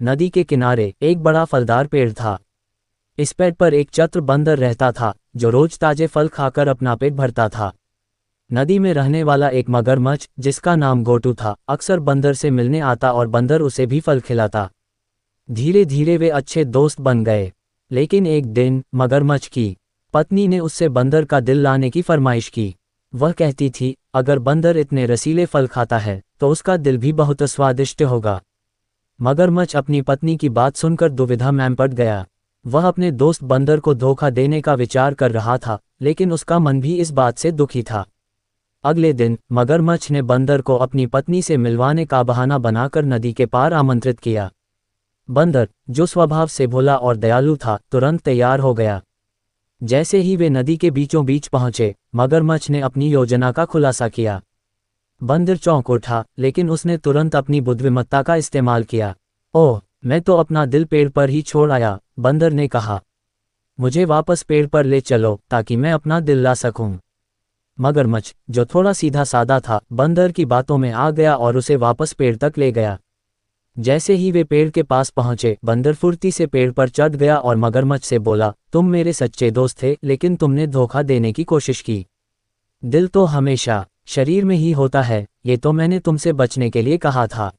नदी के किनारे एक बड़ा फलदार पेड़ था। इस पेड़ पर एक चतुर बंदर रहता था जो रोज ताजे फल खाकर अपना पेट भरता था। नदी में रहने वाला एक मगरमच्छ जिसका नाम गोटू था अक्सर बंदर से मिलने आता और बंदर उसे भी फल खिलाता। धीरे धीरे वे अच्छे दोस्त बन गए। लेकिन एक दिन मगरमच्छ की पत्नी ने उससे बंदर का दिल लाने की फरमाइश की। वह कहती थी, अगर बंदर इतने रसीले फल खाता है तो उसका दिल भी बहुत स्वादिष्ट होगा। मगरमच्छ अपनी पत्नी की बात सुनकर दुविधा में पड़ गया। वह अपने दोस्त बंदर को धोखा देने का विचार कर रहा था, लेकिन उसका मन भी इस बात से दुखी था। अगले दिन मगरमच्छ ने बंदर को अपनी पत्नी से मिलवाने का बहाना बनाकर नदी के पार आमंत्रित किया। बंदर, जो स्वभाव से भोला और दयालु था, तुरंत तैयार हो गया। जैसे ही वे नदी के बीचों बीच पहुंचे, मगरमच्छ ने अपनी योजना का खुलासा किया। बंदर चौंक उठा, लेकिन उसने तुरंत अपनी बुद्धिमत्ता का इस्तेमाल किया। ओह, मैं तो अपना दिल पेड़ पर ही छोड़ आया, बंदर ने कहा। मुझे वापस पेड़ पर ले चलो ताकि मैं अपना दिल ला सकूं। मगरमच्छ, जो थोड़ा सीधा साधा था, बंदर की बातों में आ गया और उसे वापस पेड़ तक ले गया। जैसे ही वे पेड़ के पास पहुंचे, बंदर फुर्ती से पेड़ पर चढ़ गया और मगरमच्छ से बोला, तुम मेरे सच्चे दोस्त थे, लेकिन तुमने धोखा देने की कोशिश की। दिल तो हमेशा शरीर में ही होता है, ये तो मैंने तुमसे बचने के लिए कहा था।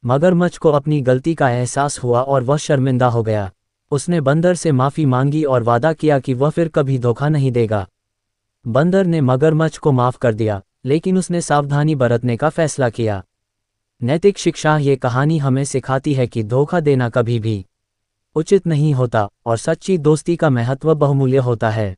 मगरमच्छ को अपनी गलती का एहसास हुआ और वह शर्मिंदा हो गया। उसने बंदर से माफ़ी मांगी और वादा किया कि वह फिर कभी धोखा नहीं देगा। बंदर ने मगरमच्छ को माफ़ कर दिया, लेकिन उसने सावधानी बरतने का फैसला किया। नैतिक शिक्षा ये कहानी हमें सिखाती है कि धोखा देना कभी भी उचित नहीं होता और सच्ची दोस्ती का महत्व बहुमूल्य होता है।